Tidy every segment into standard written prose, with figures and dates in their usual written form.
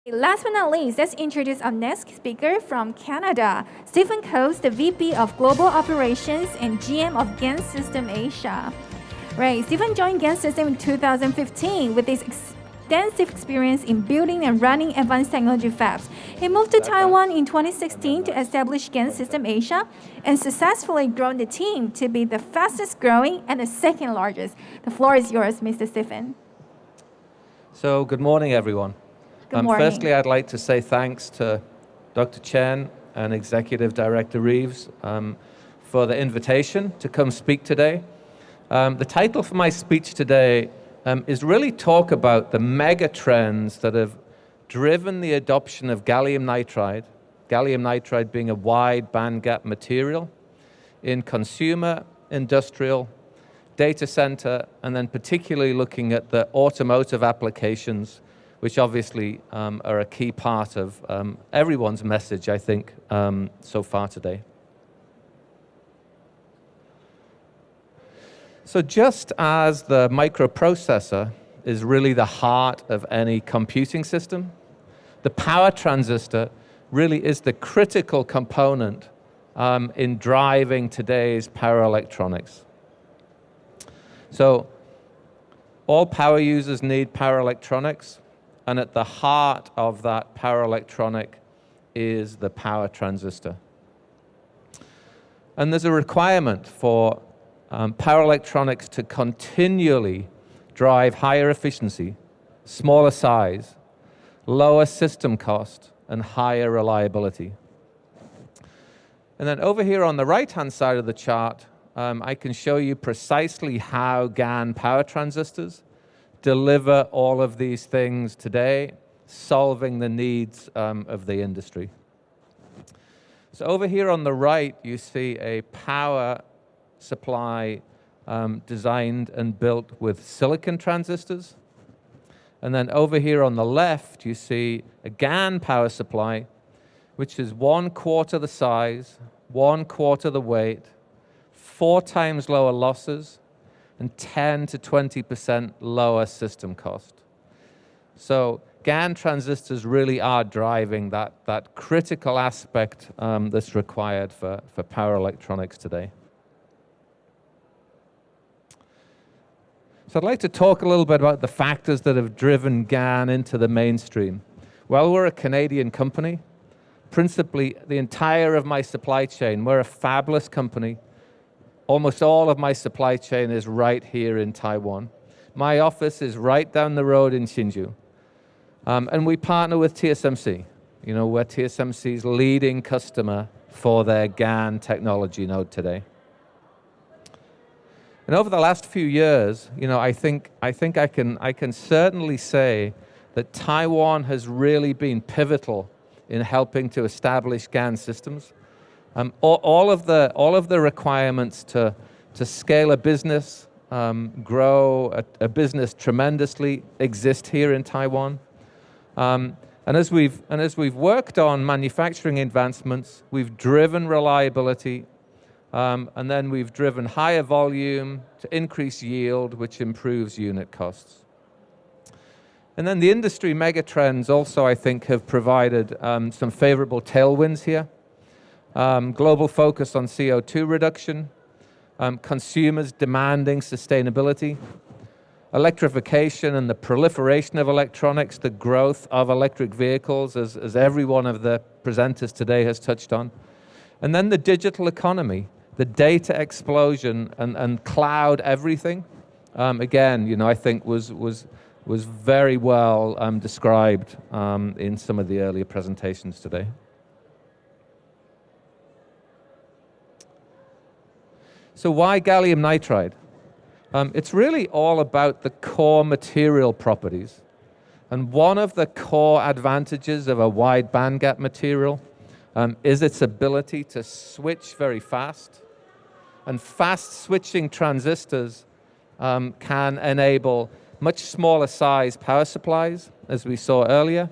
Last but not least, let's introduce our next speaker from Canada, Stephen Coates, the VP of Global Operations and GM of GaN System Asia. Right, Stephen joined GaN System in 2015 with his extensive experience in building and running advanced technology fabs. He moved to Taiwan in 2016 to establish GaN System Asia and successfully grown the team to be the fastest growing and the second largest. The floor is yours, Mr. Stephen. So good morning, everyone. Good morning. Firstly, I'd like to say thanks to Dr. Chen and Executive Director Reeves for the invitation to come speak today. The title for my speech today is really talk about the mega trends that have driven the adoption of gallium nitride being a wide bandgap material in consumer, industrial, data center, and then particularly looking at the automotive applications, which obviously are a key part of everyone's message, I think, so far today. So just as the microprocessor is really the heart of any computing system, the power transistor really is the critical component in driving today's power electronics. So all power users need power electronics, and at the heart of that power electronic is the power transistor. And there's a requirement for power electronics to continually drive higher efficiency, smaller size, lower system cost, and higher reliability. And then over here on the right-hand side of the chart, I can show you precisely how GaN power transistors deliver all of these things today, solving the needs of the industry. So over here on the right, you see a power supply designed and built with silicon transistors. And then over here on the left, you see a GaN power supply, which is 1/4 the size, 1/4 the weight, 4 times lower losses, and 10 to 20% lower system cost. So GaN transistors really are driving that critical aspect that's required for power electronics today. So I'd like to talk a little bit about the factors that have driven GaN into the mainstream. Well, we're a Canadian company. Principally, the entire of my supply chain, we're a fabless company. Almost all of my supply chain is right here in Taiwan. My office is right down the road in Hsinchu. And we partner with TSMC. You know, we're TSMC's leading customer for their GaN technology node today. And over the last few years, you know, I think I can certainly say that Taiwan has really been pivotal in helping to establish GaN systems. All of the requirements to scale a business, grow a business tremendously exist here in Taiwan. And as we've worked on manufacturing advancements, we've driven reliability, and then we've driven higher volume to increase yield, which improves unit costs. And then the industry megatrends also, I think, have provided some favorable tailwinds here. Global focus on CO2 reduction, consumers demanding sustainability, electrification and the proliferation of electronics, the growth of electric vehicles, as every one of the presenters today has touched on. And then the digital economy, the data explosion and cloud everything, again, you know, I think was very well described in some of the earlier presentations today. So why gallium nitride? It's really all about the core material properties. And one of the core advantages of a wide bandgap material is its ability to switch very fast. And fast switching transistors can enable much smaller size power supplies, as we saw earlier.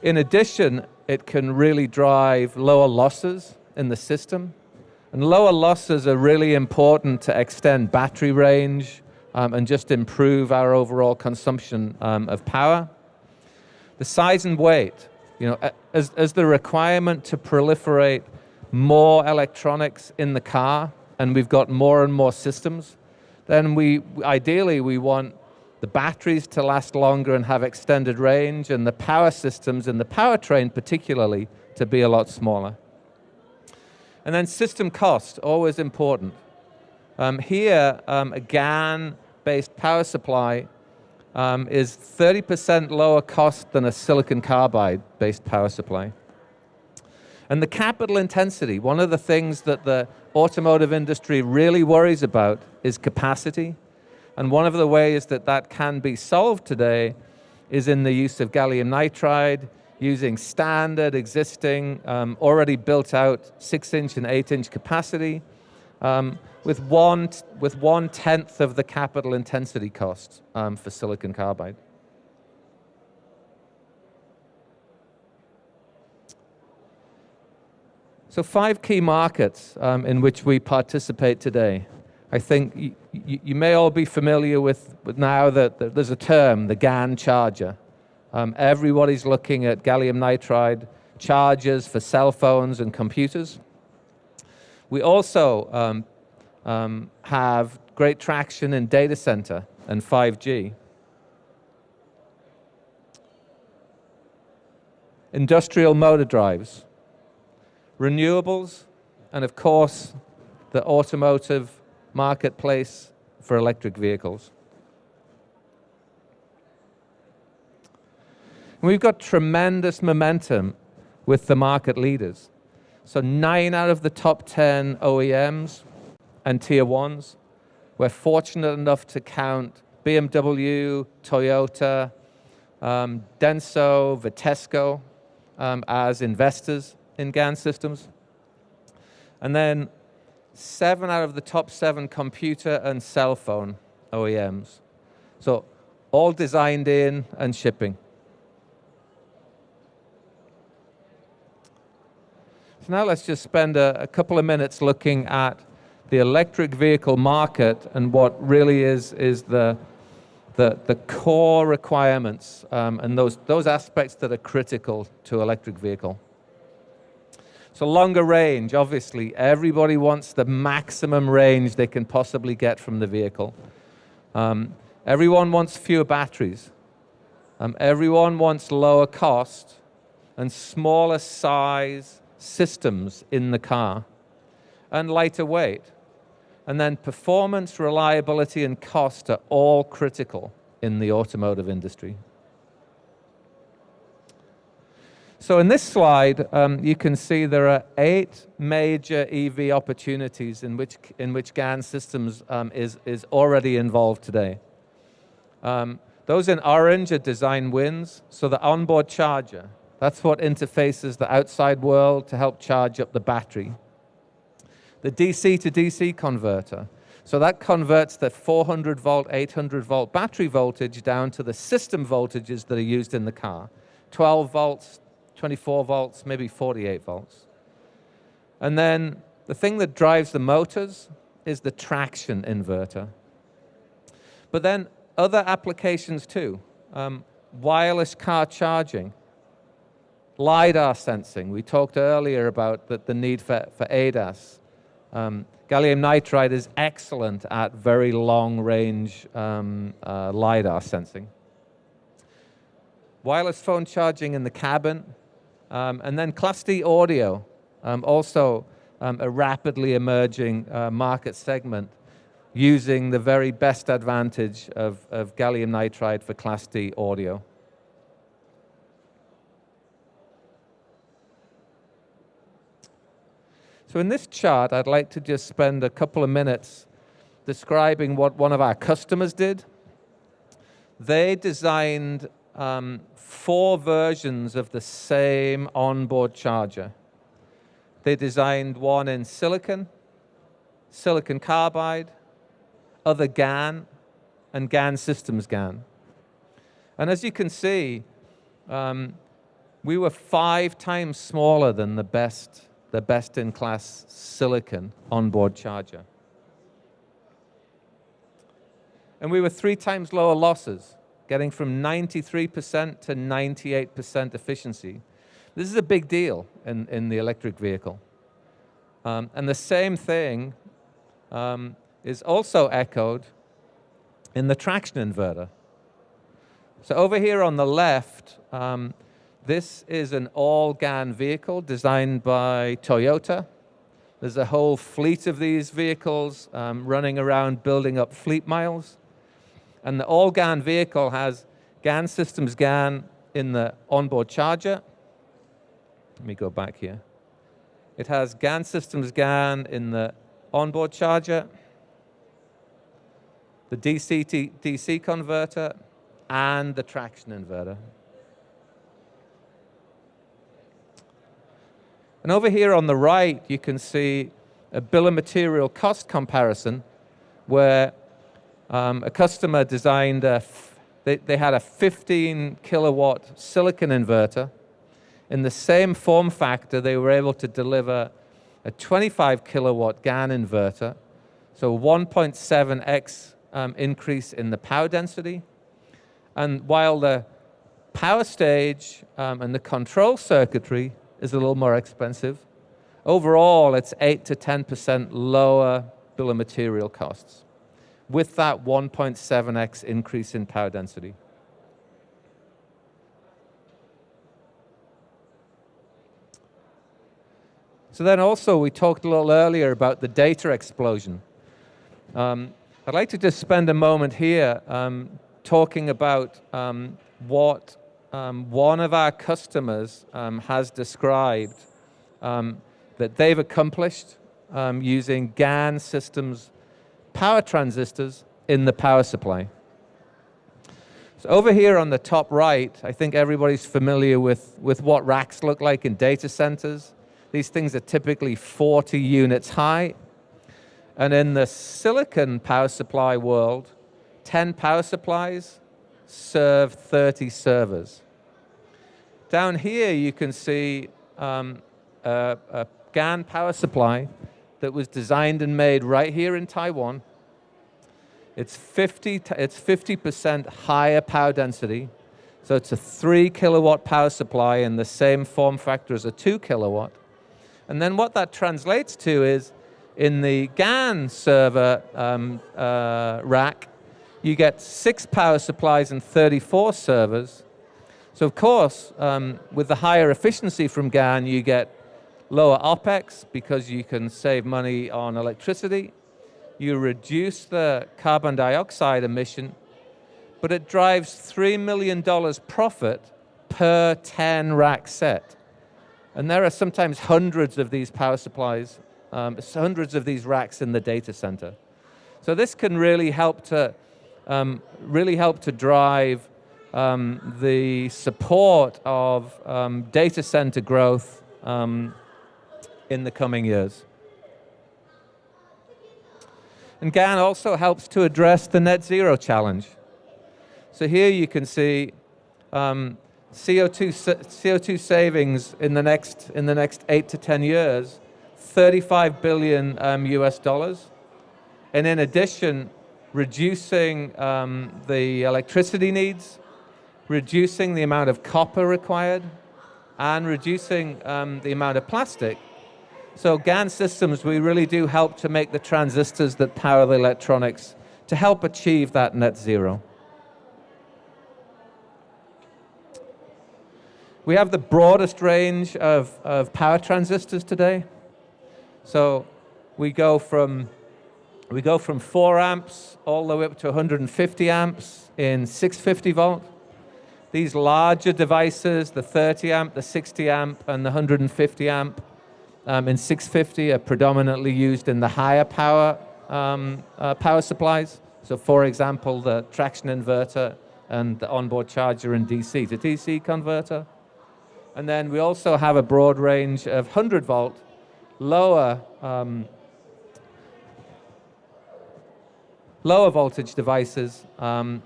In addition, it can really drive lower losses in the system. And lower losses are really important to extend battery range and just improve our overall consumption of power. The size and weight, as the requirement to proliferate more electronics in the car, and we've got more and more systems, then ideally we want the batteries to last longer and have extended range, and the power systems and the powertrain particularly to be a lot smaller. And then system cost, always important. Here, a GaN-based power supply is 30% lower cost than a silicon carbide-based power supply. And the capital intensity, one of the things that the automotive industry really worries about is capacity. And one of the ways that that can be solved today is in the use of gallium nitride, using standard, existing, already built out 6-inch and 8-inch capacity, with 1/10 of the capital intensity cost for silicon carbide. So 5 key markets in which we participate today. I think you may all be familiar with now that there's a term, the GaN charger. Everybody's looking at gallium nitride chargers for cell phones and computers. We also have great traction in data center and 5G. Industrial motor drives, renewables, and of course, the automotive marketplace for electric vehicles. We've got tremendous momentum with the market leaders. So 9 out of the top 10 OEMs and tier ones. We're fortunate enough to count BMW, Toyota, Denso, Vitesco as investors in GaN systems. And then 7 out of the top 7 computer and cell phone OEMs. So all designed in and shipping. So now let's just spend a couple of minutes looking at the electric vehicle market and what really is the core requirements and those aspects that are critical to electric vehicle. So longer range, obviously, everybody wants the maximum range they can possibly get from the vehicle. Everyone wants fewer batteries. Everyone wants lower cost and smaller size systems in the car and lighter weight. And then performance, reliability, and cost are all critical in the automotive industry. So in this slide, you can see there are 8 major EV opportunities in which GaN Systems is already involved today. Those in orange are design wins. So the onboard charger, that's what interfaces the outside world to help charge up the battery. The DC to DC converter, so that converts the 400 volt, 800 volt battery voltage down to the system voltages that are used in the car. 12 volts, 24 volts, maybe 48 volts. And then the thing that drives the motors is the traction inverter. But then other applications too. Wireless car charging, LiDAR sensing. We talked earlier about the need for ADAS. Gallium nitride is excellent at very long-range LiDAR sensing. Wireless phone charging in the cabin, and then Class D audio, also a rapidly emerging market segment using the very best advantage of gallium nitride for Class D audio. So in this chart, I'd like to just spend a couple of minutes describing what one of our customers did. They designed 4 versions of the same onboard charger. They designed one in silicon, silicon carbide, other GaN, and GaN Systems GaN. And as you can see, we were 5 times smaller than the best-in-class silicon onboard charger. And we were 3 times lower losses getting from 93% to 98% efficiency. This is a big deal in the electric vehicle. And the same thing is also echoed in the traction inverter. So over here on the left, this is an all-GaN vehicle designed by Toyota. There's a whole fleet of these vehicles running around building up fleet miles. And the all-GaN vehicle has GaN Systems GaN in the onboard charger. Let me go back here. It has GaN Systems GaN in the onboard charger, the DC to DC converter, and the traction inverter. And over here on the right, you can see a bill of material cost comparison where a customer designed they had a 15 kilowatt silicon inverter. In the same form factor, they were able to deliver a 25 kilowatt GaN inverter, so 1.7x increase in the power density. And while the power stage and the control circuitry is a little more expensive, overall it's 8 to 10% lower bill of material costs with that 1.7x increase in power density. So then also we talked a little earlier about the data explosion. I'd like to just spend a moment here talking about what one of our customers has described that they've accomplished using GaN Systems power transistors in the power supply. So over here on the top right, I think everybody's familiar with what racks look like in data centers. These things are typically 40 units high. And in the silicon power supply world, 10 power supplies serve 30 servers. Down here, you can see a GaN power supply that was designed and made right here in Taiwan. It's 50% higher power density. So it's a 3 kilowatt power supply in the same form factor as a 2 kilowatt. And then what that translates to is in the GaN server rack, you get 6 power supplies and 34 servers. So of course, with the higher efficiency from GaN, you get lower OpEx because you can save money on electricity. You reduce the carbon dioxide emission, but it drives $3 million profit per 10 rack set. And there are sometimes hundreds of these power supplies, hundreds of these racks in the data center. So this can really help to drive the support of data center growth in the coming years. And GaN also helps to address the net zero challenge. So here you can see CO2 savings in the next 8 to 10 years, $35 billion US dollars. And in addition, reducing the electricity needs, reducing the amount of copper required, and reducing the amount of plastic. So GaN Systems, we really do help to make the transistors that power the electronics to help achieve that net zero. We have the broadest range of power transistors today. So we go from 4 amps all the way up to 150 amps in 650 volt. These larger devices, the 30 amp, the 60 amp, and the 150 amp in 650 are predominantly used in the higher power power supplies. So for example, the traction inverter and the onboard charger and DC to DC converter. And then we also have a broad range of 100 volt, lower voltage devices,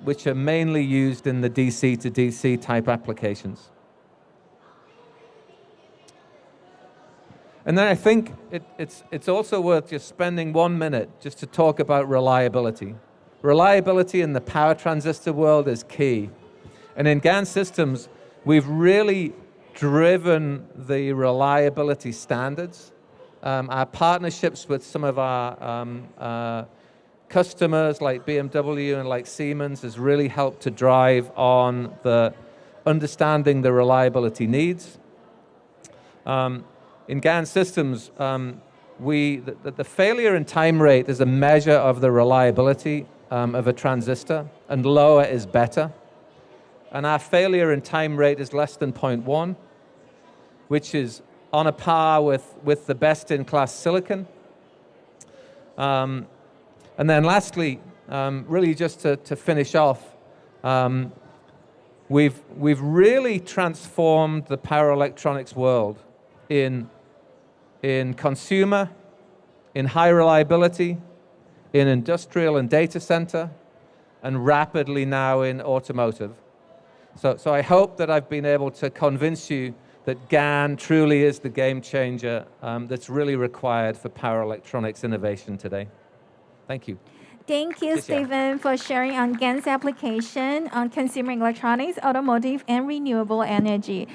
which are mainly used in the DC to DC type applications. And then I think it's also worth just spending 1 minute just to talk about reliability. reliability in the power transistor world is key. And in GaN systems, we've really driven the reliability standards. Our partnerships with some of our customers like BMW and like Siemens has really helped to drive on the understanding the reliability needs. In GaN systems, the failure and time rate is a measure of the reliability of a transistor, and lower is better. And our failure and time rate is less than 0.1, which is on a par with the best-in-class silicon. And then lastly, really just to finish off, we've really transformed the power electronics world in consumer, in high reliability, in industrial and data center, and rapidly now in automotive. So I hope that I've been able to convince you that GaN truly is the game changer that's really required for power electronics innovation today. Thank you. Thank you, Stephen, for sharing on GaN's application on consumer electronics, automotive, and renewable energy.